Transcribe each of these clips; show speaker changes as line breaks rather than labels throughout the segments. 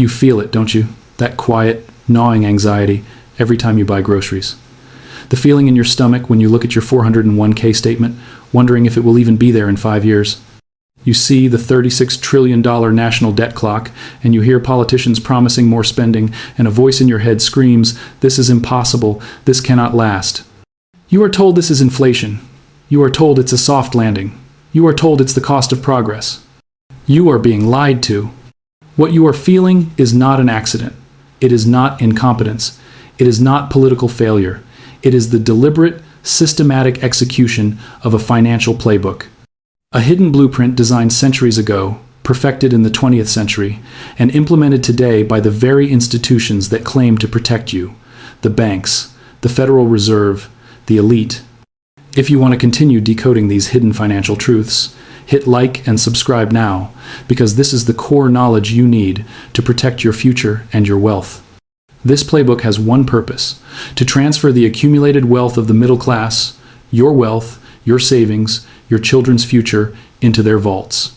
You feel it, don't you? That quiet, gnawing anxiety every time you buy groceries. The feeling in your stomach when you look at your 401k statement, wondering if it will even be there in 5 years. You see the $36 trillion national debt clock, and you hear politicians promising more spending, and a voice in your head screams, "This is impossible, this cannot last." You are told this is inflation. You are told it's a soft landing. You are told it's the cost of progress. You are being lied to. What you are feeling is not an accident. It is not incompetence. It is not political failure. It is the deliberate, systematic execution of a financial playbook. A hidden blueprint designed centuries ago, perfected in the 20th century, and implemented today by the very institutions that claim to protect you: the banks, the Federal Reserve, the elite. If you want to continue decoding these hidden financial truths, hit like and subscribe now, because this is the core knowledge you need to protect your future and your wealth. This playbook has one purpose: to transfer the accumulated wealth of the middle class, your wealth, your savings, your children's future, into their vaults.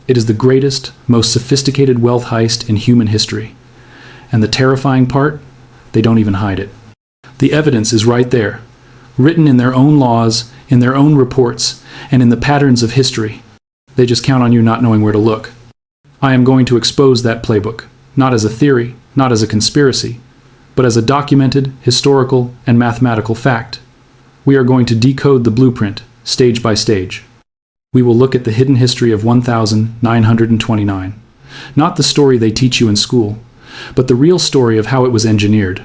It is the greatest, most sophisticated wealth heist in human history. And the terrifying part? They don't even hide it. The evidence is right there, written in their own laws, in their own reports, and in the patterns of history. They just count on you not knowing where to look. I am going to expose that playbook, not as a theory, not as a conspiracy, but as a documented, historical, and mathematical fact. We are going to decode the blueprint, stage by stage. We will look at the hidden history of 1929. Not the story they teach you in school, but the real story of how it was engineered.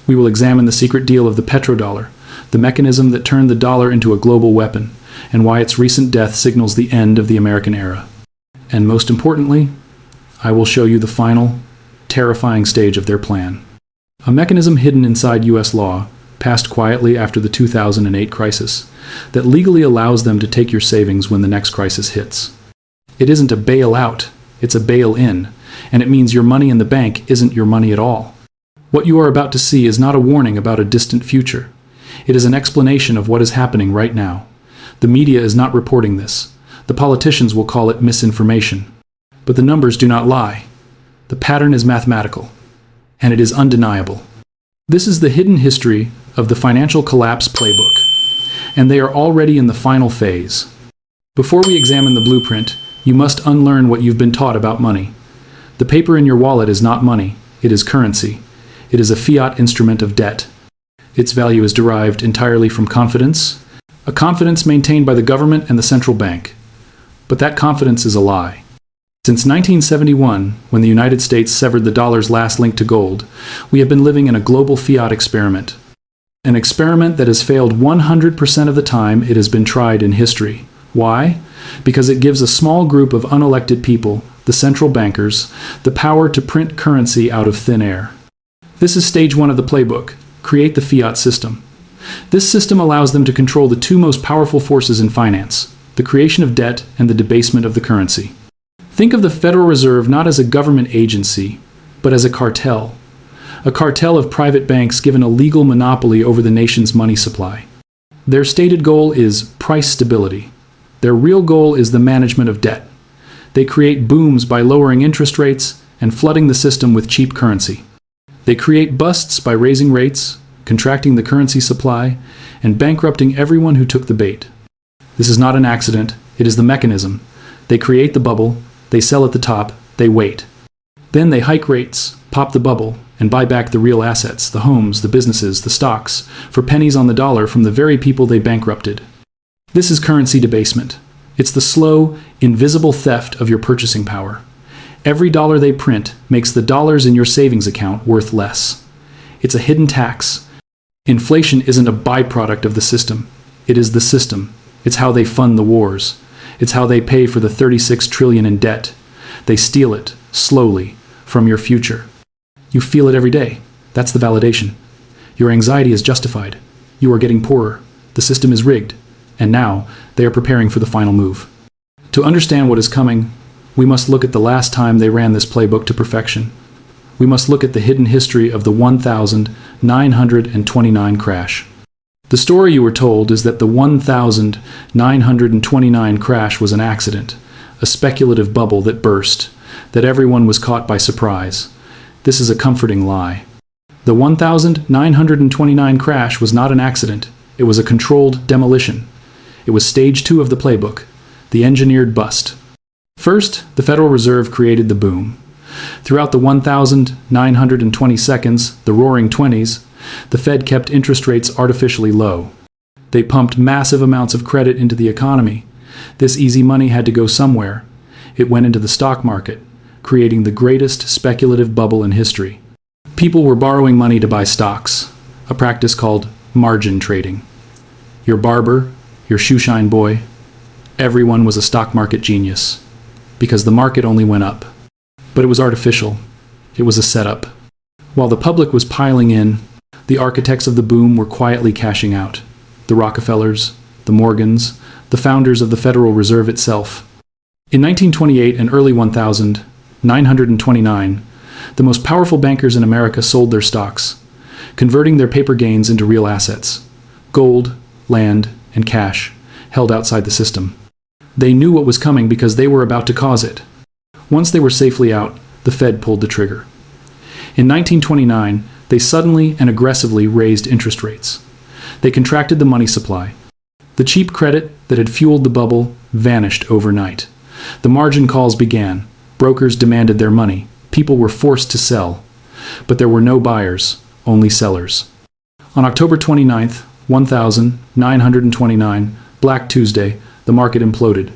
We will examine the secret deal of the Petrodollar, the mechanism that turned the dollar into a global weapon, and why its recent death signals the end of the American era. And most importantly, I will show you the final, terrifying stage of their plan. A mechanism hidden inside U.S. law, passed quietly after the 2008 crisis, that legally allows them to take your savings when the next crisis hits. It isn't a bailout, it's a bail-in, and it means your money in the bank isn't your money at all. What you are about to see is not a warning about a distant future. It is an explanation of what is happening right now. The media is not reporting this. The politicians will call it misinformation. But the numbers do not lie. The pattern is mathematical, and it is undeniable. This is the hidden history of the financial collapse playbook, and they are already in the final phase. Before we examine the blueprint, you must unlearn what you've been taught about money. The paper in your wallet is not money, it is currency. It is a fiat instrument of debt. Its value is derived entirely from confidence, a confidence maintained by the government and the central bank. But that confidence is a lie. Since 1971, when the United States severed the dollar's last link to gold, we have been living in a global fiat experiment. An experiment that has failed 100% of the time it has been tried in history. Why? Because it gives a small group of unelected people, the central bankers, the power to print currency out of thin air. This is stage one of the playbook: create the fiat system. This system allows them to control the two most powerful forces in finance: the creation of debt and the debasement of the currency. Think of the Federal Reserve not as a government agency, but as a cartel of private banks given a legal monopoly over the nation's money supply. Their stated goal is price stability. Their real goal is the management of debt. They create booms by lowering interest rates and flooding the system with cheap currency. They create busts by raising rates, contracting the currency supply, and bankrupting everyone who took the bait. This is not an accident, it is the mechanism. They create the bubble, they sell at the top, they wait. Then they hike rates, pop the bubble, and buy back the real assets, the homes, the businesses, the stocks, for pennies on the dollar from the very people they bankrupted. This is currency debasement. It's the slow, invisible theft of your purchasing power. Every dollar they print makes the dollars in your savings account worth less. It's a hidden tax. Inflation isn't a byproduct of the system. It is the system. It's how they fund the wars. It's how they pay for the $36 trillion in debt. They steal it, slowly, from your future. You feel it every day. That's the validation. Your anxiety is justified. You are getting poorer. The system is rigged. And now, they are preparing for the final move. To understand what is coming, we must look at the last time they ran this playbook to perfection. We must look at the hidden history of the 1929 crash. The story you were told is that the 1929 crash was an accident, a speculative bubble that burst, that everyone was caught by surprise. This is a comforting lie. The 1929 crash was not an accident. It was a controlled demolition. It was stage 2 of the playbook, the engineered bust. First, the Federal Reserve created the boom. Throughout the 1920 seconds, the roaring 20s, the Fed kept interest rates artificially low. They pumped massive amounts of credit into the economy. This easy money had to go somewhere. It went into the stock market, creating the greatest speculative bubble in history. People were borrowing money to buy stocks, a practice called margin trading. Your barber, your shoeshine boy, everyone was a stock market genius, because the market only went up. But it was artificial. It was a setup. While the public was piling in, the architects of the boom were quietly cashing out. The Rockefellers, the Morgans, the founders of the Federal Reserve itself. In 1928 and early 1929, the most powerful bankers in America sold their stocks, converting their paper gains into real assets, gold, land, and cash, held outside the system. They knew what was coming because they were about to cause it. Once they were safely out, the Fed pulled the trigger. In 1929, they suddenly and aggressively raised interest rates. They contracted the money supply. The cheap credit that had fueled the bubble vanished overnight. The margin calls began. Brokers demanded their money. People were forced to sell. But there were no buyers, only sellers. On October 29th, 1929, Black Tuesday, the market imploded.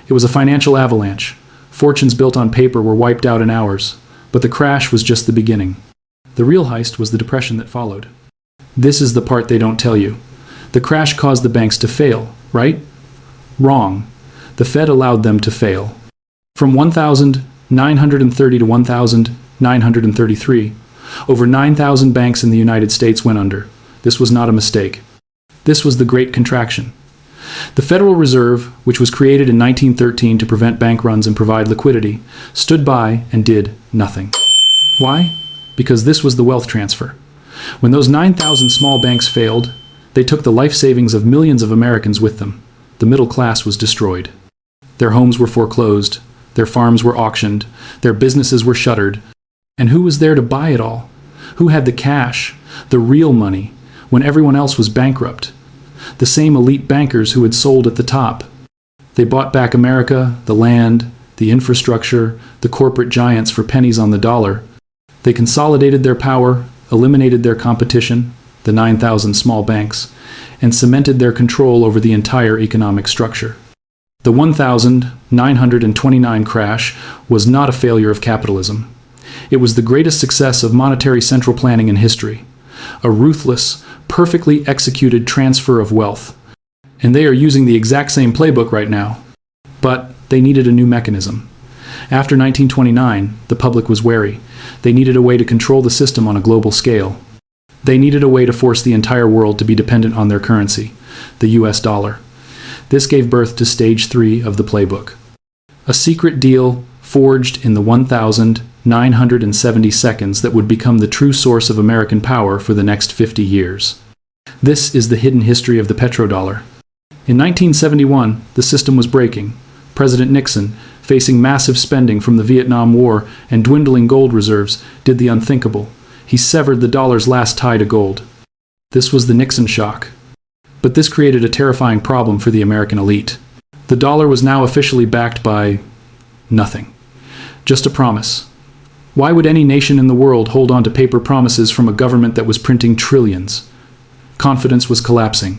It was a financial avalanche. Fortunes built on paper were wiped out in hours. But the crash was just the beginning. The real heist was the depression that followed. This is the part they don't tell you. The crash caused the banks to fail, right? Wrong. The Fed allowed them to fail. From 1930 to 1933, over 9,000 banks in the United States went under. This was not a mistake. This was the Great Contraction. The Federal Reserve, which was created in 1913 to prevent bank runs and provide liquidity, stood by and did nothing. Why? Because this was the wealth transfer. When those 9,000 small banks failed, they took the life savings of millions of Americans with them. The middle class was destroyed. Their homes were foreclosed, their farms were auctioned, their businesses were shuttered. And who was there to buy it all? Who had the cash, the real money, when everyone else was bankrupt? The same elite bankers who had sold at the top. They bought back America, the land, the infrastructure, the corporate giants for pennies on the dollar. They consolidated their power, eliminated their competition, the 9,000 small banks, and cemented their control over the entire economic structure. The 1929 crash was not a failure of capitalism. It was the greatest success of monetary central planning in history. A ruthless, perfectly executed transfer of wealth. And they are using the exact same playbook right now. But they needed a new mechanism. After 1929, the public was wary. They needed a way to control the system on a global scale. They needed a way to force the entire world to be dependent on their currency, the US dollar. This gave birth to stage 3 of the playbook. A secret deal forged in the 1970 seconds that would become the true source of American power for the next 50 years. This is the hidden history of the petrodollar. In 1971, the system was breaking. President Nixon, facing massive spending from the Vietnam War and dwindling gold reserves, did the unthinkable. He severed the dollar's last tie to gold. This was the Nixon shock. But this created a terrifying problem for the American elite. The dollar was now officially backed by nothing. Just a promise. Why would any nation in the world hold on to paper promises from a government that was printing trillions? Confidence was collapsing.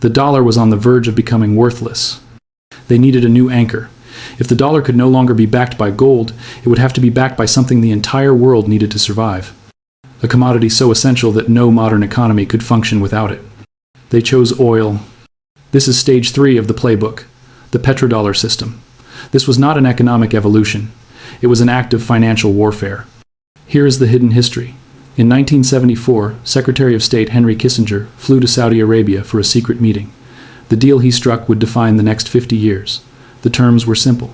The dollar was on the verge of becoming worthless. They needed a new anchor. If the dollar could no longer be backed by gold, it would have to be backed by something the entire world needed to survive. A commodity so essential that no modern economy could function without it. They chose oil. This is stage 3 of the playbook, the petrodollar system. This was not an economic evolution. It was an act of financial warfare. Here is the hidden history. In 1974, Secretary of State Henry Kissinger flew to Saudi Arabia for a secret meeting. The deal he struck would define the next 50 years. The terms were simple.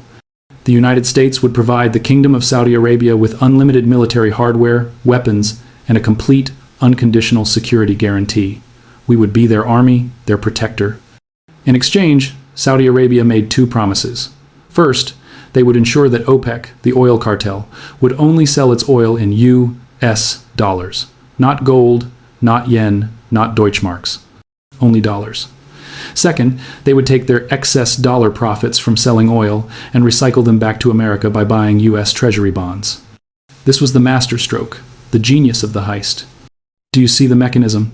The United States would provide the Kingdom of Saudi Arabia with unlimited military hardware, weapons, and a complete, unconditional security guarantee. We would be their army, their protector. In exchange, Saudi Arabia made 2 promises. First, They would ensure that OPEC, the oil cartel, would only sell its oil in U.S. dollars. Not gold, not yen, not Deutschmarks. Only dollars. Second, they would take their excess dollar profits from selling oil and recycle them back to America by buying U.S. Treasury bonds. This was the masterstroke, the genius of the heist. Do you see the mechanism?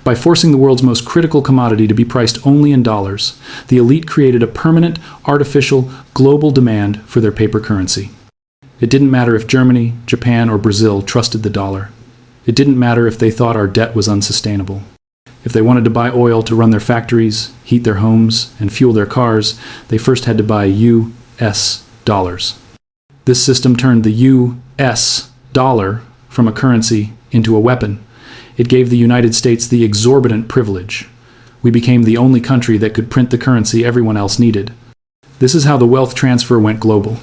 By forcing the world's most critical commodity to be priced only in dollars, the elite created a permanent, artificial, global demand for their paper currency. It didn't matter if Germany, Japan, or Brazil trusted the dollar. It didn't matter if they thought our debt was unsustainable. If they wanted to buy oil to run their factories, heat their homes, and fuel their cars, they first had to buy U.S. dollars. This system turned the U.S. dollar from a currency into a weapon. It gave the United States the exorbitant privilege. We became the only country that could print the currency everyone else needed. This is how the wealth transfer went global.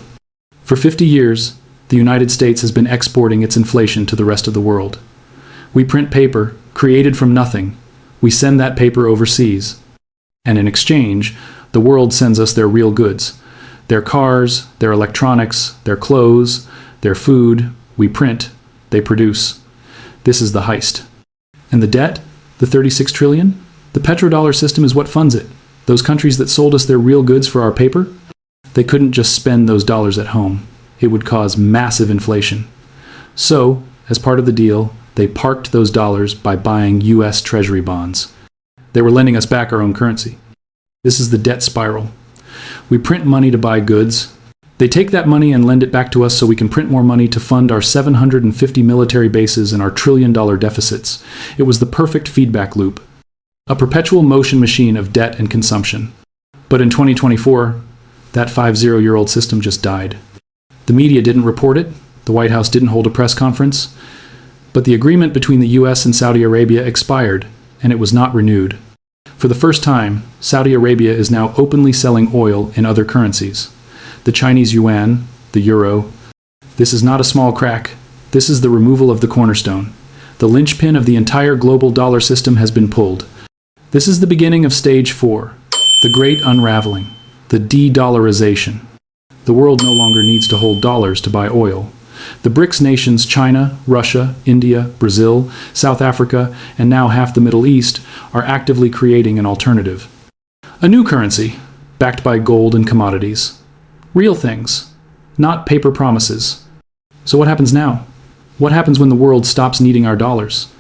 For 50 years, the United States has been exporting its inflation to the rest of the world. We print paper, created from nothing. We send that paper overseas. And in exchange, the world sends us their real goods. Their cars, their electronics, their clothes, their food. We print, they produce. This is the heist. And the debt? The 36 trillion? The petrodollar system is what funds it. Those countries that sold us their real goods for our paper? They couldn't just spend those dollars at home. It would cause massive inflation. So, as part of the deal, they parked those dollars by buying U.S. Treasury bonds. They were lending us back our own currency. This is the debt spiral. We print money to buy goods. They take that money and lend it back to us so we can print more money to fund our 750 military bases and our trillion-dollar deficits. It was the perfect feedback loop. A perpetual motion machine of debt and consumption. But in 2024, that 50-year-old system just died. The media didn't report it. The White House didn't hold a press conference. But the agreement between the U.S. and Saudi Arabia expired, and it was not renewed. For the first time, Saudi Arabia is now openly selling oil in other currencies. The Chinese yuan, the euro. This is not a small crack. This is the removal of the cornerstone. The linchpin of the entire global dollar system has been pulled. This is the beginning of stage 4, the great unraveling, the De-Dollarization. The world no longer needs to hold dollars to buy oil. The BRICS nations China, Russia, India, Brazil, South Africa, and now half the Middle East are actively creating an alternative. A new currency, backed by gold and commodities. Real things, not paper promises. So what happens now? What happens when the world stops needing our dollars?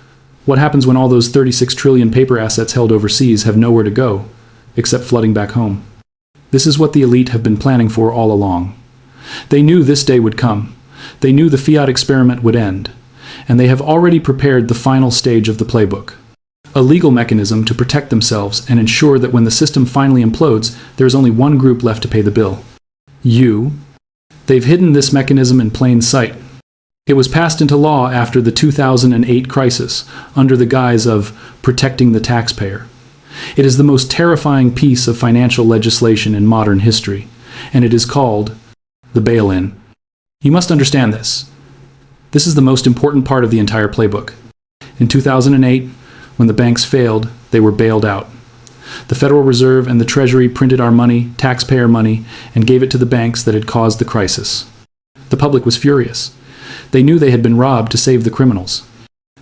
What happens when all those 36 trillion paper assets held overseas have nowhere to go, except flooding back home? This is what the elite have been planning for all along. They knew this day would come. They knew the fiat experiment would end. And they have already prepared the final stage of the playbook. A legal mechanism to protect themselves and ensure that when the system finally implodes, there is only one group left to pay the bill. You. They've hidden this mechanism in plain sight. It was passed into law after the 2008 crisis, under the guise of protecting the taxpayer. It is the most terrifying piece of financial legislation in modern history, and it is called the bail-in. You must understand this. This is the most important part of the entire playbook. In 2008, when the banks failed, they were bailed out. The Federal Reserve and the Treasury printed our money, taxpayer money, and gave it to the banks that had caused the crisis. The public was furious. They knew they had been robbed to save the criminals.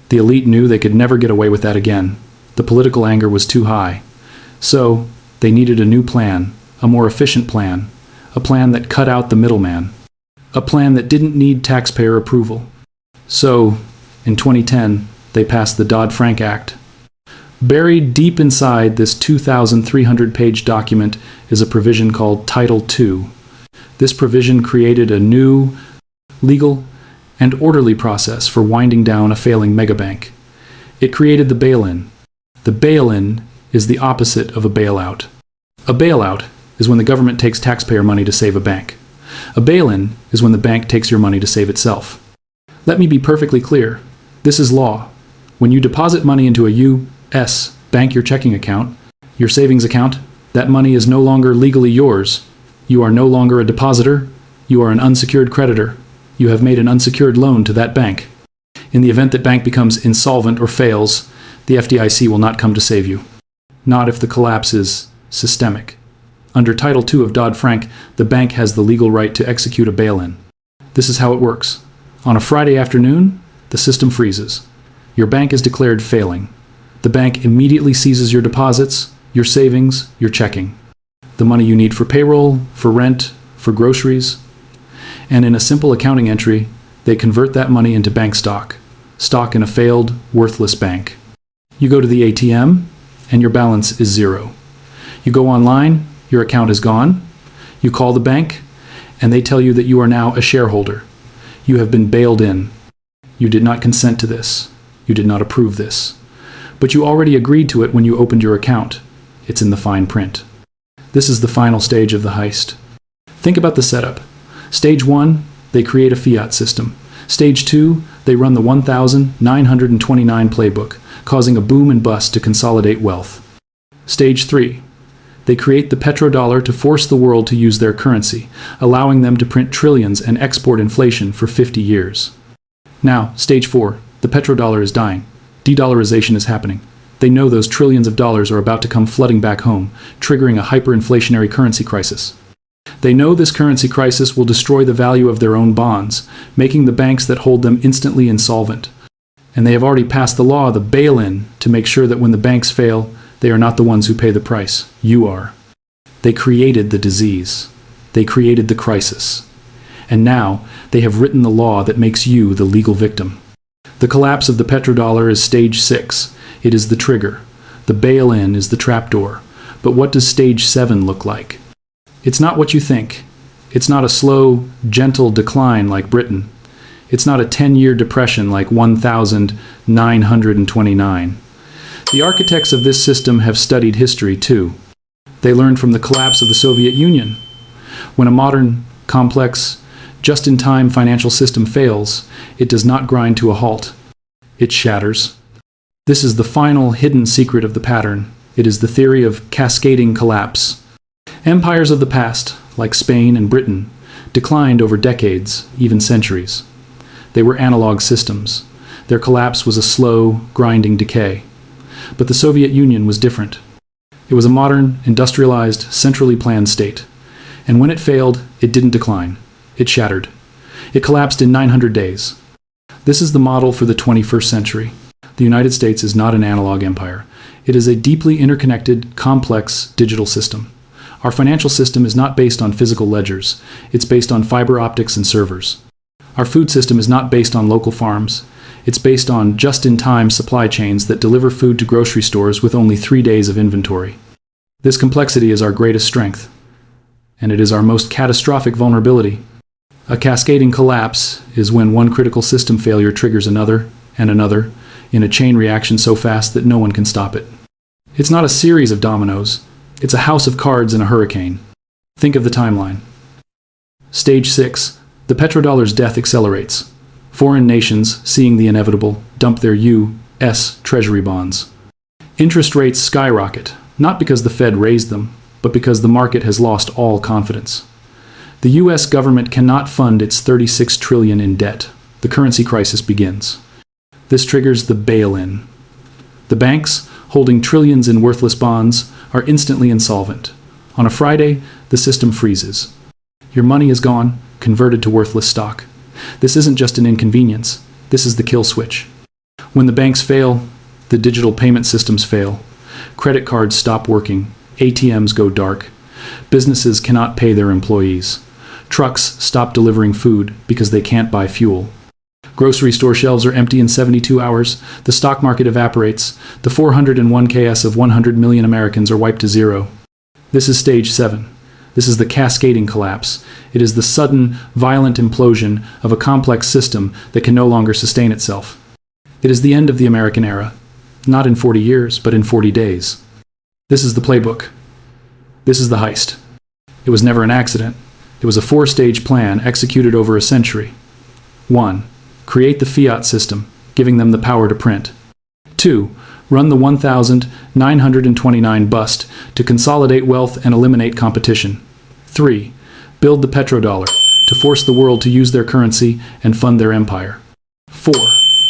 The elite knew they could never get away with that again. The political anger was too high. So, they needed a new plan, a more efficient plan, a plan that cut out the middleman, a plan that didn't need taxpayer approval. So, in 2010, they passed the Dodd-Frank Act. Buried deep inside this 2,300-page document is a provision called Title II. This provision created a new, legal, and orderly process for winding down a failing megabank. It created the bail-in. The bail-in is the opposite of a bailout. A bailout is when the government takes taxpayer money to save a bank. A bail-in is when the bank takes your money to save itself. Let me be perfectly clear. This is law. When you deposit money into a U.S. bank, your checking account, your savings account, that money is no longer legally yours. You are no longer a depositor. You are an unsecured creditor. You have made an unsecured loan to that bank. In the event that bank becomes insolvent or fails, the FDIC will not come to save you. Not if the collapse is systemic. Under Title II of Dodd-Frank, the bank has the legal right to execute a bail-in. This is how it works. On a Friday afternoon, the system freezes. Your bank is declared failing. The bank immediately seizes your deposits, your savings, your checking, the money you need for payroll, for rent, for groceries. And in a simple accounting entry, they convert that money into bank stock in a failed, worthless bank. You go to the ATM, and your balance is zero. You go online, your account is gone. You call the bank, and they tell you that you are now a shareholder. You have been bailed in. You did not consent to this. You did not approve this. But you already agreed to it when you opened your account. It's in the fine print. This is the final stage of the heist. Think about the setup. Stage 1, they create a fiat system. Stage 2, they run the 1,929 playbook, causing a boom and bust to consolidate wealth. Stage 3, they create the petrodollar to force the world to use their currency, allowing them to print trillions and export inflation for 50 years. Now, Stage 4, the petrodollar is dying. De-Dollarization is happening. They know those trillions of dollars are about to come flooding back home, triggering a hyperinflationary currency crisis. They know this currency crisis will destroy the value of their own bonds, making the banks that hold them instantly insolvent. And they have already passed the law, the bail-in, to make sure that when the banks fail, they are not the ones who pay the price. You are. They created the disease. They created the crisis. And now, they have written the law that makes you the legal victim. The collapse of the petrodollar is Stage 6. It is the trigger. The bail-in is the trapdoor. But what does Stage 7 look like? It's not what you think. It's not a slow, gentle decline like Britain. It's not a 10-year depression like 1,929. The architects of this system have studied history too. They learned from the collapse of the Soviet Union. When a modern, complex, just-in-time financial system fails, it does not grind to a halt. It shatters. This is the final hidden secret of the pattern. It is the theory of cascading collapse. Empires of the past, like Spain and Britain, declined over decades, even centuries. They were analog systems. Their collapse was a slow, grinding decay. But the Soviet Union was different. It was a modern, industrialized, centrally planned state. And when it failed, it didn't decline. It shattered. It collapsed in 900 days. This is the model for the 21st century. The United States is not an analog empire. It is a deeply interconnected, complex digital system. Our financial system is not based on physical ledgers. It's based on fiber optics and servers. Our food system is not based on local farms. It's based on just-in-time supply chains that deliver food to grocery stores with only 3 days of inventory. This complexity is our greatest strength, and it is our most catastrophic vulnerability. A cascading collapse is when one critical system failure triggers another and another in a chain reaction so fast that no one can stop it. It's not a series of dominoes. It's a house of cards in a hurricane. Think of the timeline. Stage 6. The petrodollar's death accelerates. Foreign nations, seeing the inevitable, dump their U.S. Treasury bonds. Interest rates skyrocket, not because the Fed raised them, but because the market has lost all confidence. The U.S. government cannot fund its $36 trillion in debt. The currency crisis begins. This triggers the bail-in. The banks, holding trillions in worthless bonds, are instantly insolvent. On a Friday, the system freezes. Your money is gone, converted to worthless stock. This isn't just an inconvenience. This is the kill switch. When the banks fail, the digital payment systems fail. Credit cards stop working. ATMs go dark. Businesses cannot pay their employees. Trucks stop delivering food because they can't buy fuel. Grocery store shelves are empty in 72 hours. The stock market evaporates. The 401 KS of 100 million Americans are wiped to zero. This is Stage 7. This is the cascading collapse. It is the sudden, violent implosion of a complex system that can no longer sustain itself. It is the end of the American era. Not in 40 years, but in 40 days. This is the playbook. This is the heist. It was never an accident. It was a 4-stage plan executed over a century. 1. Create the fiat system, giving them the power to print. 2. Run the 1,929 bust to consolidate wealth and eliminate competition. 3. Build the petrodollar to force the world to use their currency and fund their empire. 4.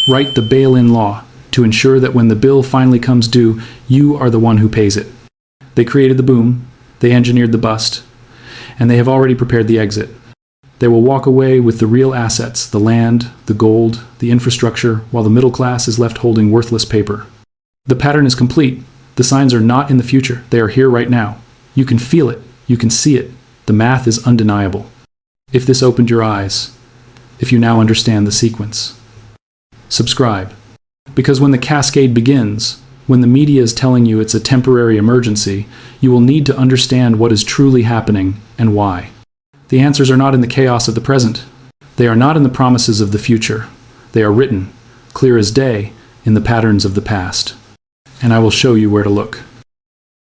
Write the bail-in law to ensure that when the bill finally comes due, you are the one who pays it. They created the boom, They engineered the bust, and they have already prepared the exit. They will walk away with the real assets, the land, the gold, the infrastructure, while the middle class is left holding worthless paper. The pattern is complete. The signs are not in the future. They are here right now. You can feel it. You can see it. The math is undeniable. If this opened your eyes, if you now understand the sequence. Subscribe. Because when the cascade begins, when the media is telling you it's a temporary emergency, you will need to understand what is truly happening and why. The answers are not in the chaos of the present. They are not in the promises of the future. They are written, clear as day, in the patterns of the past. And I will show you where to look.